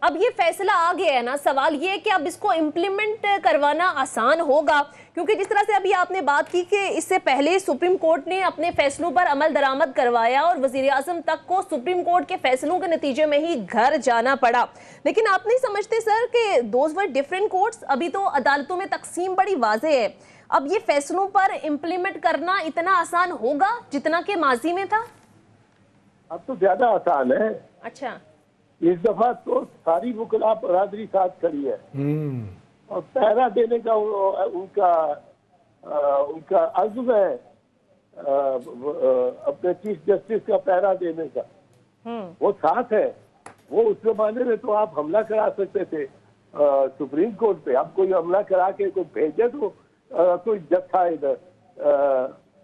اب یہ فیصلہ آ گیا ہے نا، سوال یہ ہے کہ اب اس کو امپلیمنٹ کروانا آسان ہوگا، کیونکہ جس طرح سے ابھی آپ نے بات کی کہ اس سے پہلے سپریم کورٹ نے اپنے فیصلوں پر عمل درآمد کروایا اور وزیر اعظم تک کو سپریم کورٹ کے فیصلوں کے نتیجے میں ہی گھر جانا پڑا، لیکن آپ نہیں سمجھتے سر کہ دوز ور ڈیفرنٹ کورٹس؟ ابھی تو عدالتوں میں تقسیم بڑی واضح ہے، اب یہ فیصلوں پر امپلیمنٹ کرنا اتنا آسان ہوگا جتنا کہ ماضی میں تھا؟ اب تو زیادہ آسان ہے. اچھا، اس دفعہ تو ساری وکلا برادری ساتھ کھڑی ہے اور پہرا دینے کا ان کا عزم ہے اپنے چیف جسٹس کا پہرا دینے کا. وہ ساتھ ہے. وہ اس زمانے میں تو آپ حملہ کرا سکتے تھے سپریم کورٹ پہ. اب کوئی حملہ کرا کے کوئی بھیجے تو کوئی جتھا ادھر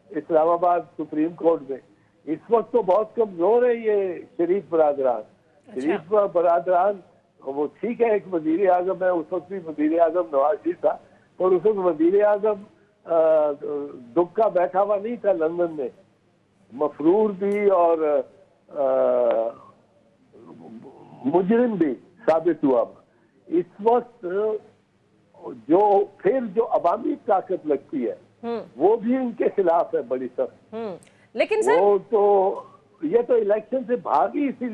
اسلام آباد سپریم کورٹ میں. اس وقت تو بہت کمزور ہے یہ شریف برادران. شریف برادران وہ ٹھیک ہے ایک وزیر اعظم ہے، اس وقت بھی وزیر اعظم نواز شریف تھا، اور اس وقت وزیر اعظم دکا بیٹھا ہوا نہیں تھا لندن میں، مفرور بھی اور مجرم بھی ثابت ہوا. اس وقت جو عوامی طاقت لگتی ہے وہ بھی ان کے خلاف ہے بڑی سخت. لیکن سر وہ تو یہ تو الیکشن سے بھاگ ہی اسی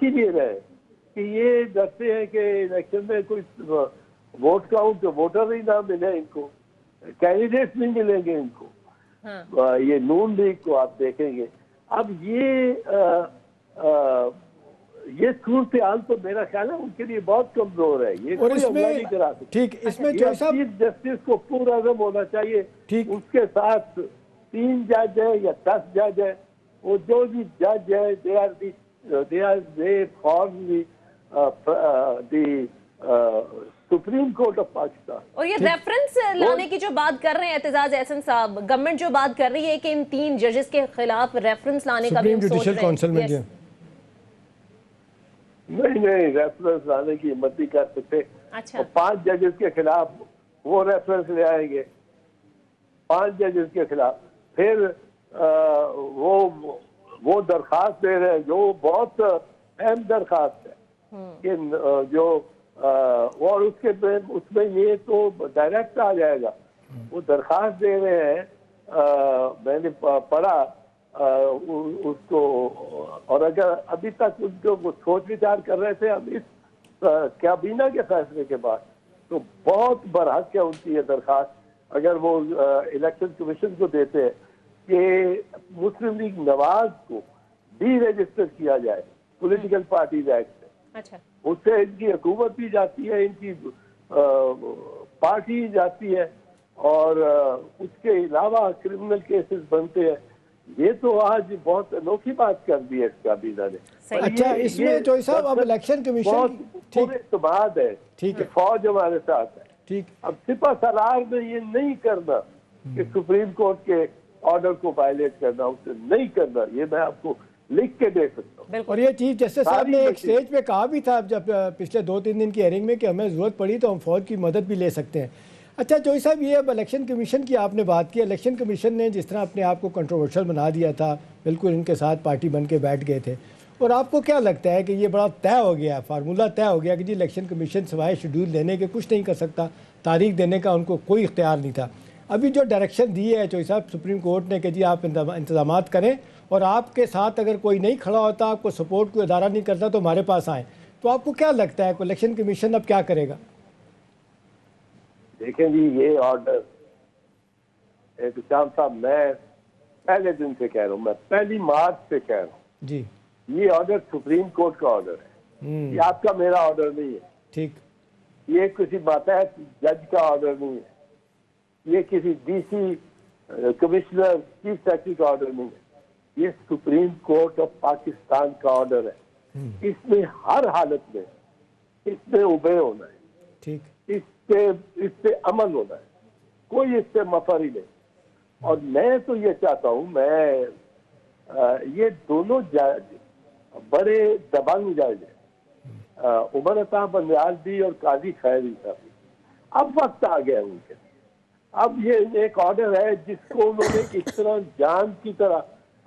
لیے رہے کہ یہ ڈرتے ہیں کہ الیکشن میں کوئی ووٹ کاؤنٹ ووٹر ہی نہ ملے ان کو، کینڈیڈیٹس نہیں ملیں گے ان کو. یہ نون لیگ کو آپ دیکھیں گے. اب یہ صورتحال تو میرا خیال ہے ان کے لیے بہت کمزور ہے. یہ کوئی حملہ نہیں کرا سکتا. ٹھیک، اس میں چیف جسٹس کو پورا عزم ہونا چاہیے. اس کے ساتھ 3 جج ہے یا 10 جج ہے. وہ جو بھی جج ہے they form the supreme court of Pakistan. اور یہ ریفرنس لانے کی جو بات کر رہے ہیں اعتزاز احسن صاحب، گورنمنٹ جو بات کر رہی ہے کہ ان 3 ججز کے خلاف ریفرنس لانے کا بھی ہم سوچ رہے ہیں. نہیں ریفرنس لانے کی ہمت نہیں کر سکتے. اچھا، 5 ججز کے خلاف وہ ریفرنس لے آئیں گے. 5 ججز کے خلاف پھر وہ درخواست دے رہے ہیں جو بہت اہم درخواست ہے کہ جو اور اس میں یہ تو ڈائریکٹ آ جائے گا. وہ درخواست دے رہے ہیں، میں نے پڑھا اس کو، اور اگر ابھی تک ان کو سوچ وچار کر رہے تھے اب اس کابینہ کے فیصلے کے بعد، تو بہت برحق ہے ان کی یہ درخواست اگر وہ الیکشن کمیشن کو دیتے ہیں کہ مسلم لیگ نواز کو ڈی رجسٹر کیا جائے پولیٹیکل پارٹیز ایکٹ سے. اچھا، اس سے ان کی حکومت بھی جاتی ہے، ان کی پارٹی جاتی ہے، اور اس کے علاوہ کرمنل کیسز بنتے ہیں. یہ تو آج بہت انوکھی بات کر دی ہے اس کابینہ نے. اچھا، اس میں جو صاحب اب الیکشن کمیشن پورے اعتماد ہے کہ فوج ہمارے ساتھ ہے. ٹھیک، اب سپہ سالار میں یہ نہیں کرنا کہ سپریم کورٹ کے آرڈر کو وائلیٹ کرنا، اسے نہیں کرنا. یہ میں آپ کو لکھ کے دے سکتا ہوں. اور یہ چیف جسٹس صاحب نے ایک سٹیج پہ کہا بھی تھا جب پچھلے 2-3 دن کی ہیئرنگ میں کہ ہمیں ضرورت پڑی تو ہم فوج کی مدد بھی لے سکتے ہیں. اچھا جوئی صاحب، یہ اب الیکشن کمیشن کی آپ نے بات کی. الیکشن کمیشن نے جس طرح اپنے آپ کو کنٹروورشل بنا دیا تھا، بالکل ان کے ساتھ پارٹی بن کے بیٹھ گئے تھے، اور آپ کو کیا لگتا ہے کہ یہ بڑا طے ہو گیا، فارمولہ طے ہو گیا کہ جی الیکشن کمیشن سوائے شیڈول دینے کے کچھ نہیں کر سکتا، تاریخ دینے کا ان کو کوئی اختیار نہیں تھا. ابھی جو ڈائریکشن دی ہے جوئی صاحب سپریم کورٹ نے کہ جی آپ انتظامات کریں، اور آپ کے ساتھ اگر کوئی نہیں کھڑا ہوتا، آپ کو سپورٹ کوئی ادارہ نہیں کرتا تو ہمارے پاس آئیں، تو آپ کو کیا لگتا ہے کہ الیکشن کمیشن اب کیا کرے گا؟ دیکھیں جی، یہ آرڈر احتشام صاحب میں پہلے دن سے کہہ رہا ہوں، میں 1 مارچ سے کہہ رہا ہوں جی، یہ آرڈر سپریم کورٹ کا آرڈر ہے. یہ آپ کا میرا آرڈر نہیں ہے. ٹھیک، یہ کسی ماتحت جج کا آرڈر نہیں ہے. یہ کسی D C commissioner chief secretary کا آرڈر نہیں ہے. یہ سپریم کورٹ آف پاکستان کا آرڈر ہے. اس میں ہر حالت میں اس میں اوبے ہونا ہے. ٹھیک، اس پہ عمل ہونا ہے. کوئی اس سے مفر ہی نہیں. اور میں تو یہ چاہتا ہوں، یہ دونوں جج بڑے دبنگ جج ہیں، عمر عطا بندیال بھی اور قاضی خیری صاحب بھی. اب وقت آ گیا ان کے. اب یہ ایک آرڈر ہے جس کو انہوں نے اس طرح جان کی طرح